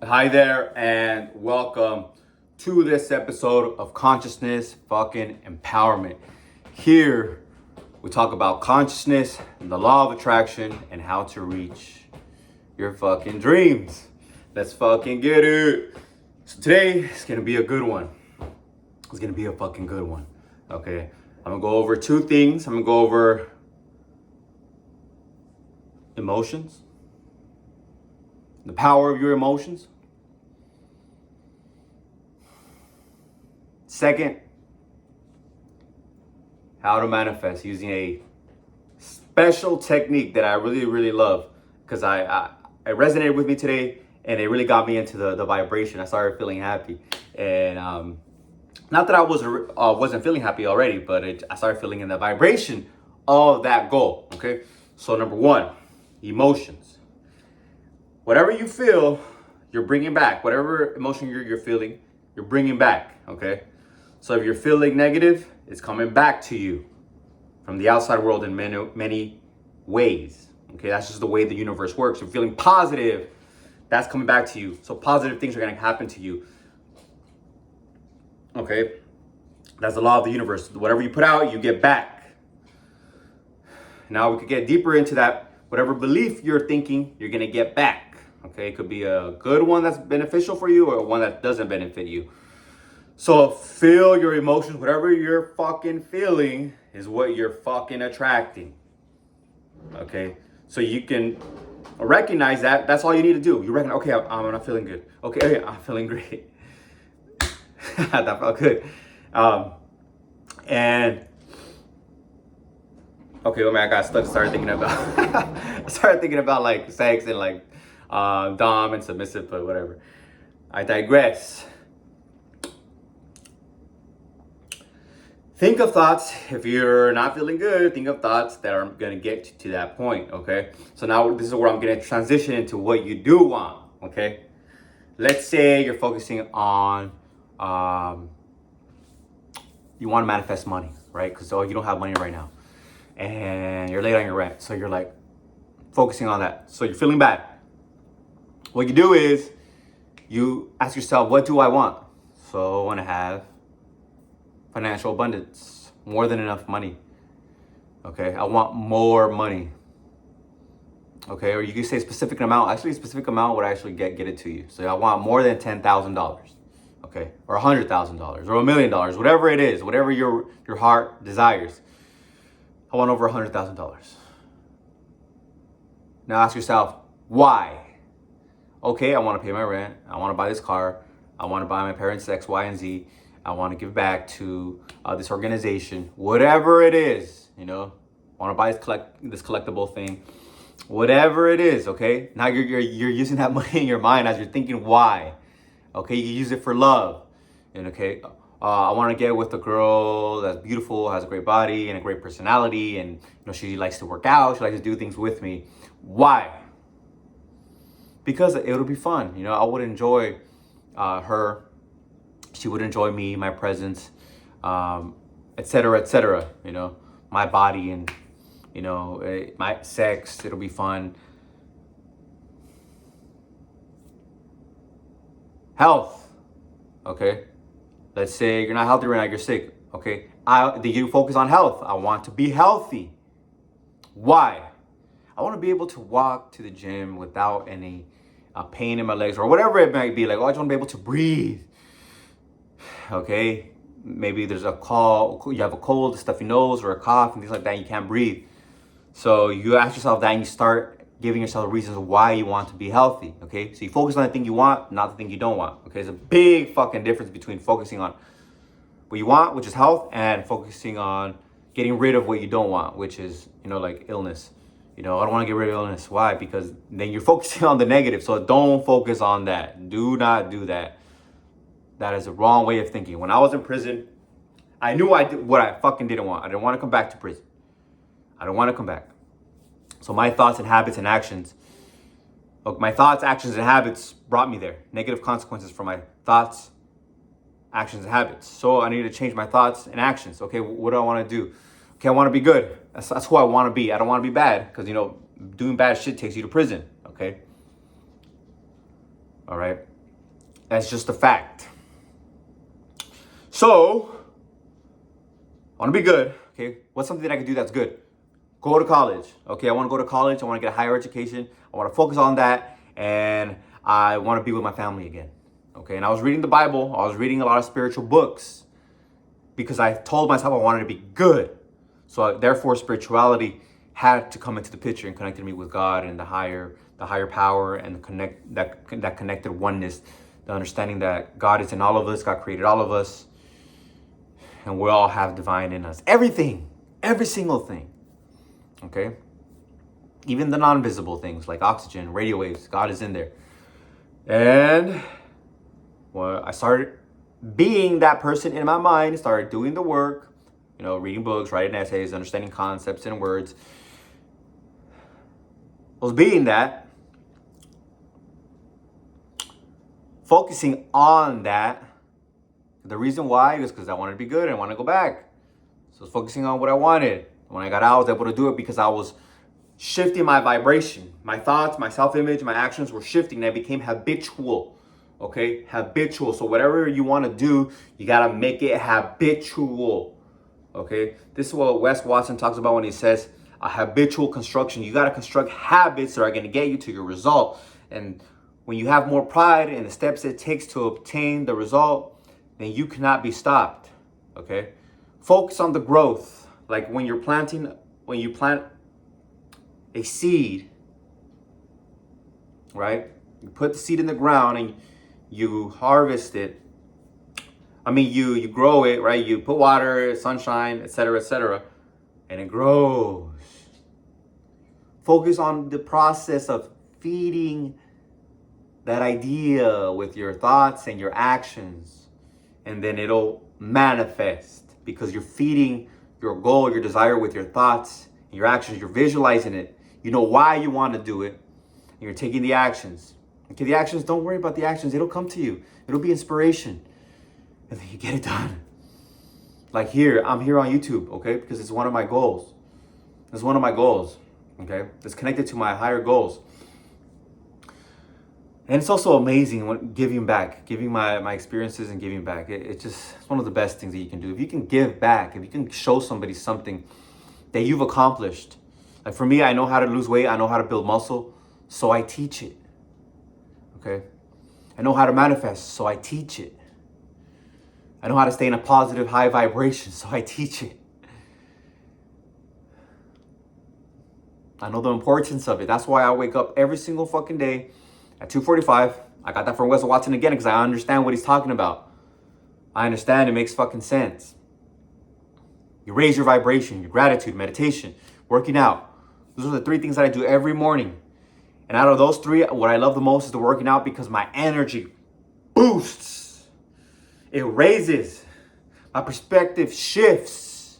Hi there, and welcome to this episode of Consciousness Fucking Empowerment. Here, we talk about consciousness, and the law of attraction, and how to reach your fucking dreams. Let's fucking get it. So today, it's gonna be a good one. It's gonna be a fucking good one. Okay, I'm gonna go over two things. I'm gonna go over emotions, the power of your emotions. Second, how to manifest using a special technique that I really love because it resonated with me today and it really got me into the vibration. I started feeling happy, and not that I wasn't feeling happy already, but I started feeling in the vibration of that goal. Okay, so number one, emotions. Whatever you feel, you're bringing back. Whatever emotion you're feeling, you're bringing back. Okay. So if you're feeling negative, it's coming back to you from the outside world in many ways. Okay, that's just the way the universe works. If you're feeling positive, that's coming back to you. So positive things are gonna happen to you. Okay, that's the law of the universe. Whatever you put out, you get back. Now we could get deeper into that. Whatever belief you're thinking, you're gonna get back. Okay, it could be a good one that's beneficial for you or one that doesn't benefit you. So feel your emotions. Whatever you're fucking feeling is what you're fucking attracting. Okay? So you can recognize that. That's all you need to do. You recognize, okay, I'm not feeling good. Okay, I'm feeling great. That felt good. And okay, well, man, I got stuck. Started thinking about like sex and like dom and submissive, but whatever. I digress. Think of thoughts, if you're not feeling good, think of thoughts that are gonna get you to that point, okay? So now this is where I'm gonna transition into what you do want, okay? Let's say you're focusing on, you wanna manifest money, right? Because you don't have money right now. And you're late on your rent, so you're like focusing on that. So you're feeling bad. What you do is, you ask yourself, what do I want? So I wanna have financial abundance, more than enough money. Okay, I want more money. Okay, or you can say a specific amount. Actually, a specific amount would actually get it to you. So I want more than $10,000. Okay, or $100,000 or $1,000,000, whatever it is, whatever your heart desires. I want over $100,000. Now ask yourself, why? Okay, I want to pay my rent. I want to buy this car. I want to buy my parents X, Y, and Z. I want to give back to this organization, whatever it is, I want to buy this collectible thing, whatever it is. Okay, now you're using that money in your mind as you're thinking why. Okay, you use it for love, and okay, I want to get with a girl that's beautiful, has a great body and a great personality, and she likes to work out, she likes to do things with me. Why? Because it'll be fun. I would enjoy her. She would enjoy me, my presence, etc., etc. My body and my sex. It'll be fun. Health. Okay. Let's say you're not healthy right now. You're sick. Okay. You focus on health. I want to be healthy. Why? I want to be able to walk to the gym without any pain in my legs or whatever it might be. Like, I just want to be able to breathe. Okay, maybe there's you have a cold, a stuffy nose, or a cough, and things like that. And you can't breathe. So you ask yourself that, and you start giving yourself reasons why you want to be healthy. Okay, so you focus on the thing you want, not the thing you don't want. Okay, there's a big fucking difference between focusing on what you want, which is health, and focusing on getting rid of what you don't want, which is like illness. I don't want to get rid of illness. Why? Because then you're focusing on the negative. So don't focus on that. Do not do that. That is a wrong way of thinking. When I was in prison, I knew I did what I fucking didn't want. I didn't want to come back to prison. I don't want to come back. So my thoughts and habits and actions, my thoughts, actions, and habits brought me there. Negative consequences for my thoughts, actions, and habits. So I need to change my thoughts and actions. Okay, what do I want to do? Okay, I want to be good. That's who I want to be. I don't want to be bad because, doing bad shit takes you to prison. Okay. All right. That's just a fact. So, I want to be good. Okay. What's something that I can do that's good? Go to college. Okay. I want to go to college. I want to get a higher education. I want to focus on that. And I want to be with my family again. Okay. And I was reading the Bible. I was reading a lot of spiritual books because I told myself I wanted to be good. So therefore, spirituality had to come into the picture and connected me with God and the higher power and that connected oneness, the understanding that God is in all of us, God created all of us, and we all have divine in us. Everything, every single thing. Okay? Even the non-visible things like oxygen, radio waves, God is in there. And well, I started being that person in my mind, started doing the work, reading books, writing essays, understanding concepts and words. I was being that, focusing on that. The reason why is because I wanted to be good and I wanted to go back. So I was focusing on what I wanted. When I got out, I was able to do it because I was shifting my vibration. My thoughts, my self-image, my actions were shifting and I became habitual. Okay? Habitual. So whatever you want to do, you got to make it habitual. Okay? This is what Wes Watson talks about when he says a habitual construction. You got to construct habits that are going to get you to your result. And when you have more pride in the steps it takes to obtain the result, then you cannot be stopped. Okay? Focus on the growth. Like when you plant a seed, right? You put the seed in the ground and you harvest it. You grow it, right? You put water, sunshine, etc., and it grows. Focus on the process of feeding that idea with your thoughts and your actions, and then it'll manifest because you're feeding your goal, your desire with your thoughts and your actions. You're visualizing it. You know why you want to do it, and you're taking the actions. Okay, the actions, don't worry about the actions. It'll come to you. It'll be inspiration. And then you get it done. Like I'm here on YouTube, okay? Because it's one of my goals. It's one of my goals, okay? It's connected to my higher goals. And it's also amazing when giving back, giving my experiences and giving back. It's one of the best things that you can do. If you can give back, if you can show somebody something that you've accomplished. Like for me, I know how to lose weight. I know how to build muscle. So I teach it, okay? I know how to manifest. So I teach it. I know how to stay in a positive, high vibration, so I teach it. I know the importance of it. That's why I wake up every single fucking day at 2:45. I got that from Wes Watson again because I understand what he's talking about. I understand. It makes fucking sense. You raise your vibration, your gratitude, meditation, working out. Those are the 3 things that I do every morning. And out of those 3, what I love the most is the working out because my energy boosts. It raises. My perspective shifts.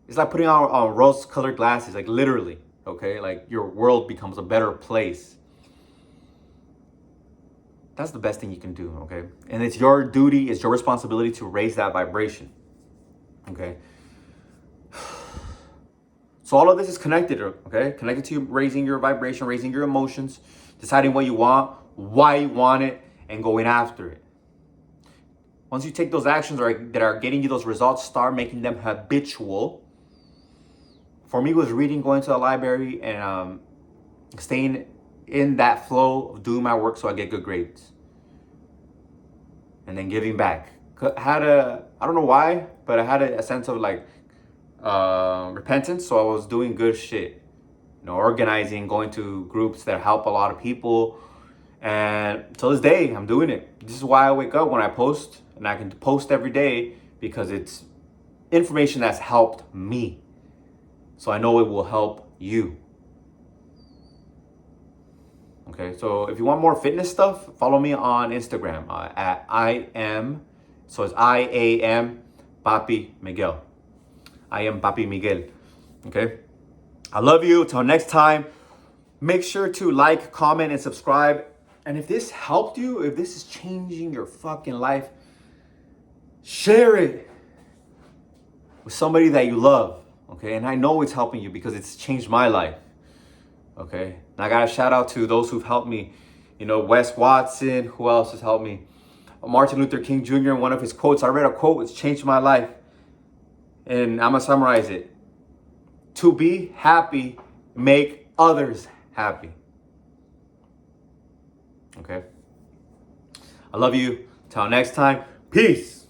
It's like putting on rose-colored glasses, like literally, okay? Like your world becomes a better place. That's the best thing you can do, okay? And it's your duty, it's your responsibility to raise that vibration, okay? So all of this is connected, okay? Connected to you raising your vibration, raising your emotions, deciding what you want, why you want it, and going after it. Once you take those actions that are getting you those results, start making them habitual. For me, it was reading, going to the library, and staying in that flow of doing my work so I get good grades. And then giving back. I don't know why, but I had a sense of repentance, so I was doing good shit. Organizing, going to groups that help a lot of people. And till this day, I'm doing it. This is why I wake up when I post. And I can post every day because it's information that's helped me. So I know it will help you. Okay, so if you want more fitness stuff, follow me on Instagram at it's I-A-M Papi Miguel. I am Papi Miguel. Okay, I love you. Till next time, make sure to like, comment, and subscribe. And if this helped you, if this is changing your fucking life, share it with somebody that you love, okay? And I know it's helping you because it's changed my life, okay? And I got to shout out to those who've helped me, Wes Watson. Who else has helped me? Martin Luther King Jr. One of his quotes. I read a quote. It's changed my life. And I'm going to summarize it. To be happy, make others happy. Okay? I love you. Till next time. Peace.